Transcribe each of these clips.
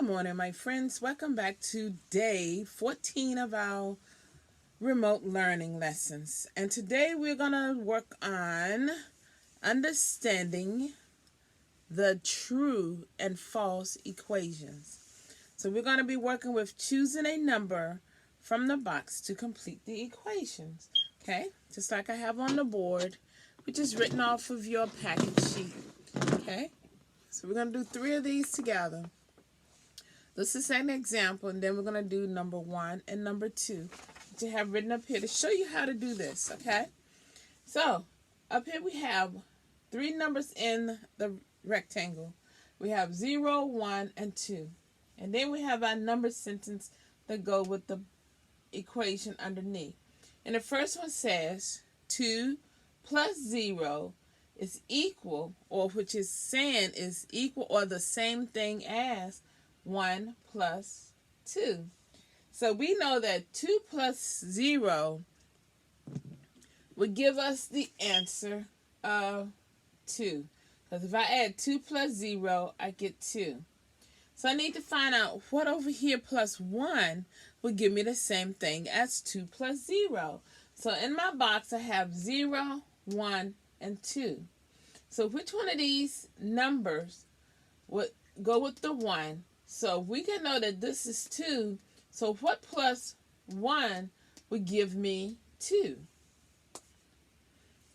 Good morning, my friends. Welcome back to day 14 of our remote learning lessons. And today we're going to work on understanding the true and false equations. So we're going to be working with choosing a number from the box to complete the equations. Okay, just like I have on the board, which is written off of your packet sheet. Okay, so we're going to do 3 of these together. This is an example, and then we're going to do number 1 and number 2 that you have written up here to show you how to do this, okay? So, up here we have 3 numbers in the rectangle. We have 0, 1, and 2. And then we have our number sentence that go with the equation underneath. And the first one says 2 plus 0 is equal, or which is saying is equal or the same thing as 1 plus 2. So we know that 2 plus 0 would give us the answer of 2. Because if I add 2 plus 0, I get 2. So I need to find out what over here plus 1 would give me the same thing as 2 plus 0. So in my box I have 0, 1, and 2. So which one of these numbers would go with the 1? So we can know that this is 2. So what plus 1 would give me 2?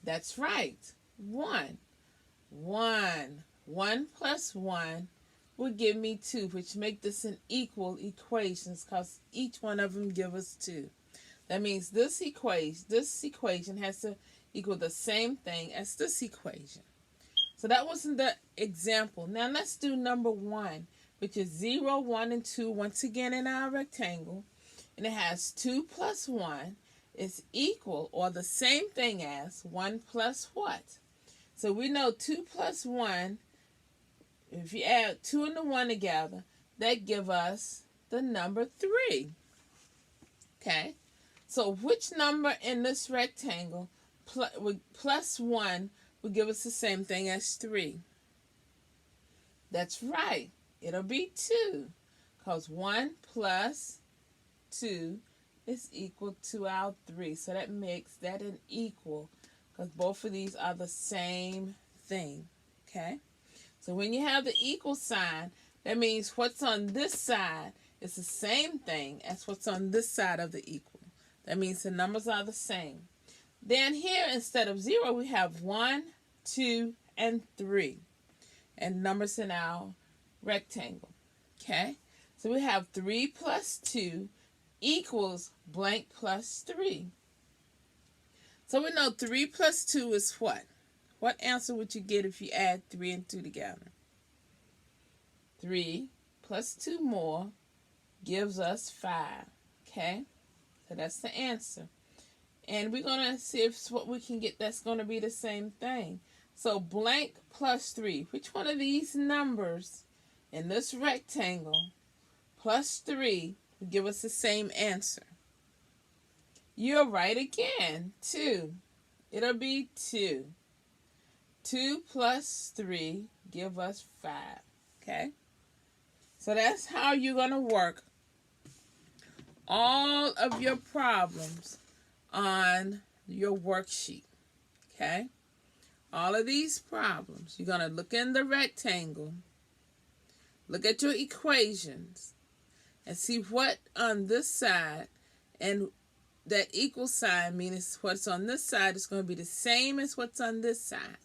That's right. 1. 1 plus 1 would give me 2, which make this an equal equations because each one of them give us 2. That means this equation has to equal the same thing as this equation. So that wasn't the example. Now let's do number 1, which is 0, 1, and 2 once again in our rectangle. And it has 2 plus 1 is equal or the same thing as 1 plus what? So we know 2 plus 1, if you add 2 and the 1 together, that give us the number 3. Okay? So which number in this rectangle plus 1 would give us the same thing as 3? That's right. It'll be 2. Because 1 plus 2 is equal to our 3. So that makes that an equal. Because both of these are the same thing. Okay? So when you have the equal sign, that means what's on this side is the same thing as what's on this side of the equal. That means the numbers are the same. Then here, instead of 0, we have 1, 2, and 3. And numbers in our rectangle. Okay? So we have 3 plus 2 equals blank plus 3. So we know 3 plus 2 is what? What answer would you get if you add 3 and 2 together? 3 plus 2 more gives us 5. Okay? So that's the answer. And we're going to see if what we can get that's going to be the same thing. So blank plus 3. Which one of these numbers in this rectangle plus 3 will give us the same answer? You're right again. 2. It'll be 2. 2 plus 3 give us 5. Okay? So that's how you're going to work all of your problems on your worksheet. Okay? All of these problems, you're going to look in the rectangle, look at your equations, and see what on this side, and that equal sign means what's on this side is going to be the same as what's on this side.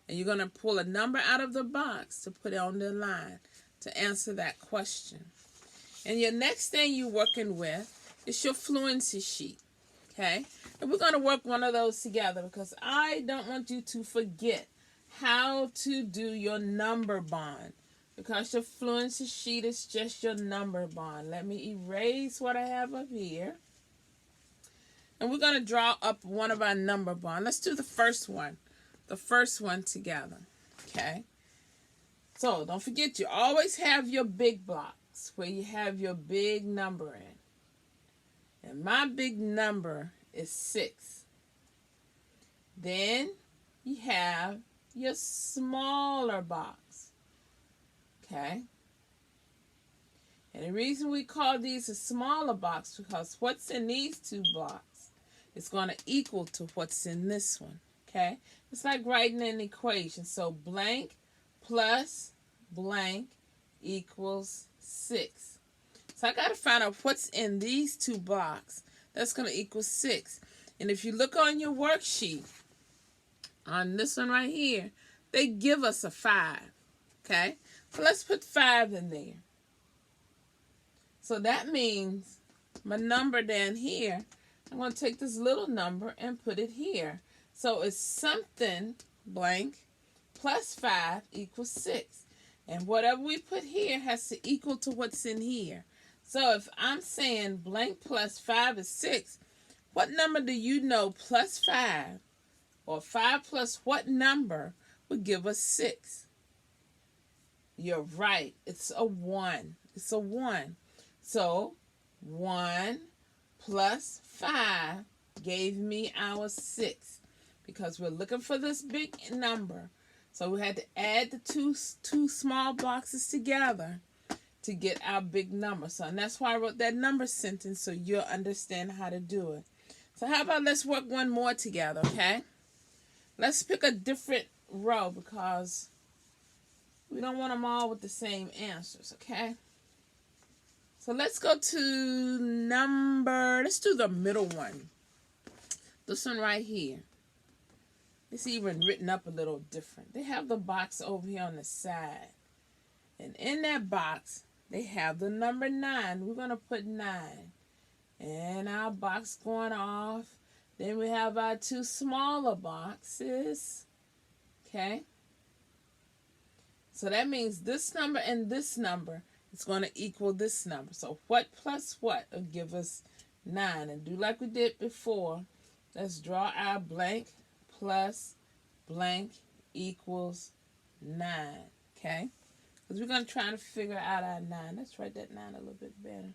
And you're going to pull a number out of the box to put on the line to answer that question. And your next thing you're working with is your fluency sheet. Okay? And we're going to work one of those together because I don't want you to forget how to do your number bond. Because your fluency sheet is just your number bond. Let me erase what I have up here. And we're going to draw up one of our number bond. Let's do the first one. The first one together. Okay? So don't forget, you always have your big blocks where you have your big number in. And my big number is 6. Then you have your smaller box. Okay? And the reason we call these a smaller box because what's in these two blocks is going to equal to what's in this one. Okay? It's like writing an equation. So blank plus blank equals 6. So I got to find out what's in these two blocks. That's going to equal 6. And if you look on your worksheet, on this one right here, they give us a 5. Okay? So let's put 5 in there. So that means my number down here, I'm going to take this little number and put it here. So it's something blank plus 5 equals 6. And whatever we put here has to equal to what's in here. So if I'm saying blank plus 5 is 6, what number do you know plus 5 or 5 plus what number would give us 6? You're right. It's a 1. It's a 1. So 1 plus 5 gave me our 6 because we're looking for this big number. So we had to add the two small boxes together to get our big number. So and that's why I wrote that number sentence so you'll understand how to do it. So how about let's work one more together, okay? Let's pick a different row because we don't want them all with the same answers, okay? So let's go to let's do the middle one. This one right here. It's even written up a little different. They have the box over here on the side. And in that box, they have the number 9. We're going to put 9. And our box going off. Then we have our two smaller boxes. Okay? So that means this number and this number is going to equal this number. So what plus what will give us 9? And do like we did before. Let's draw our blank plus blank equals 9. Okay? Because we're going to try to figure out our 9. Let's write that 9 a little bit better.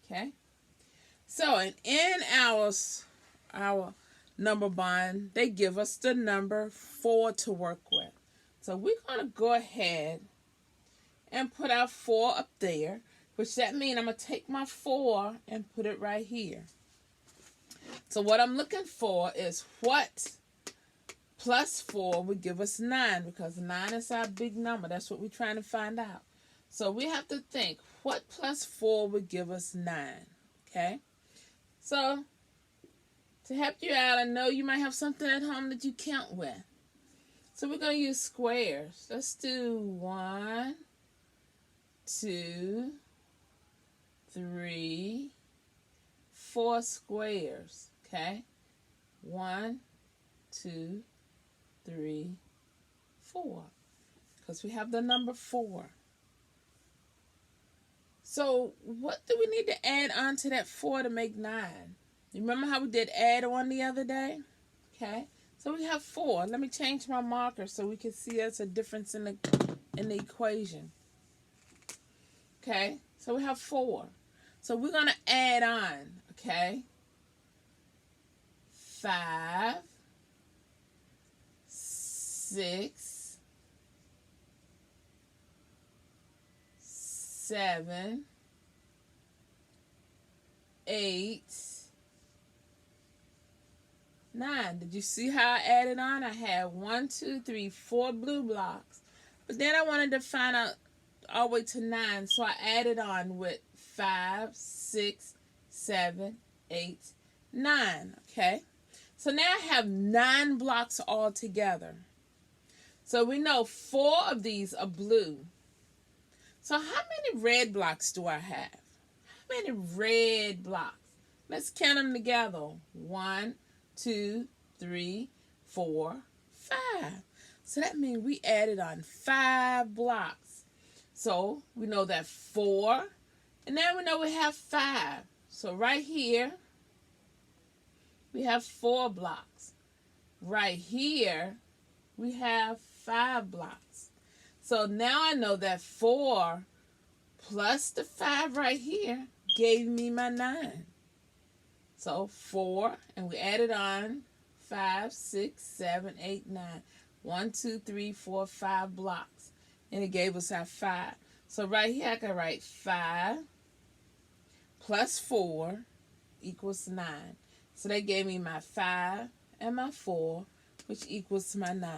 Okay? So, and in our number bond, they give us the number 4 to work with. So we're going to go ahead and put our 4 up there, which that means I'm going to take my 4 and put it right here. So what I'm looking for is what plus 4 would give us 9, because 9 is our big number. That's what we're trying to find out. So we have to think, what plus 4 would give us 9? Okay? So, to help you out, I know you might have something at home that you count with. So we're going to use squares. Let's do 1, 2, 3, 4 squares. Okay? 1, 2, 3, 4. Because we have the number 4. So what do we need to add on to that 4 to make 9? You remember how we did add on the other day? Okay. So we have 4. Let me change my marker so we can see there's a difference in the equation. Okay. So we have 4. So we're going to add on. Okay. 5, 6, 7, 8, 9. Did you see how I added on? I had 1, 2, 3, 4 blue blocks. But then I wanted to find out all the way to 9. So I added on with 5, 6, 7, 8, 9. Okay. So now I have 9 blocks all together. So we know 4 of these are blue. So how many red blocks do I have? How many red blocks? Let's count them together. 1, 2, 3, 4, 5. So that means we added on 5 blocks. So we know that 4, and now we know we have 5. So right here, we have 4 blocks. Right here, we have 5 blocks. So now I know that 4 plus the 5 right here gave me my 9. So 4, and we added on 5, 6, 7, 8, 9. 1, 2, 3, 4, 5 blocks. And it gave us our 5. So right here I can write 5 plus 4 equals 9. So they gave me my 5 and my 4, which equals my 9.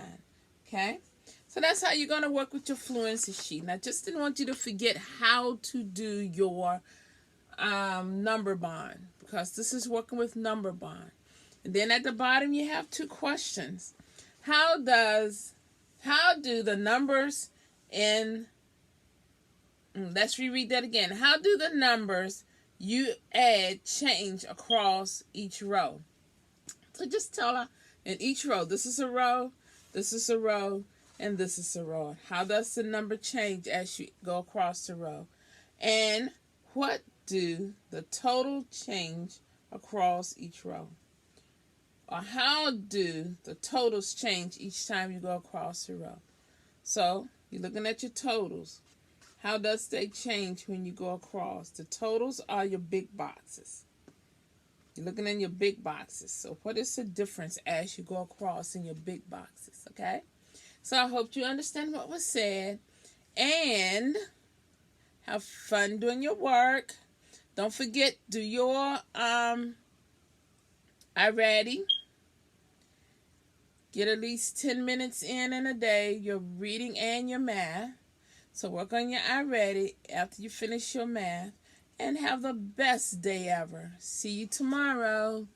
Okay? So that's how you're going to work with your fluency sheet. And I just didn't want you to forget how to do your number bond, because this is working with number bond. And then at the bottom you have 2 questions. How do the numbers in, let's reread that again. How do the numbers you add change across each row? So just tell her in each row, this is a row, this is a row, and this is a row. How does the number change as you go across the row? And what do the total change across each row? Or how do the totals change each time you go across the row? So you're looking at your totals. How does they change when you go across? The totals are your big boxes. You're looking in your big boxes. So what is the difference as you go across in your big boxes? Okay? So I hope you understand what was said. And have fun doing your work. Don't forget, do your I ready. Get at least 10 minutes in a day, your reading and your math. So work on your I ready after you finish your math. And have the best day ever. See you tomorrow.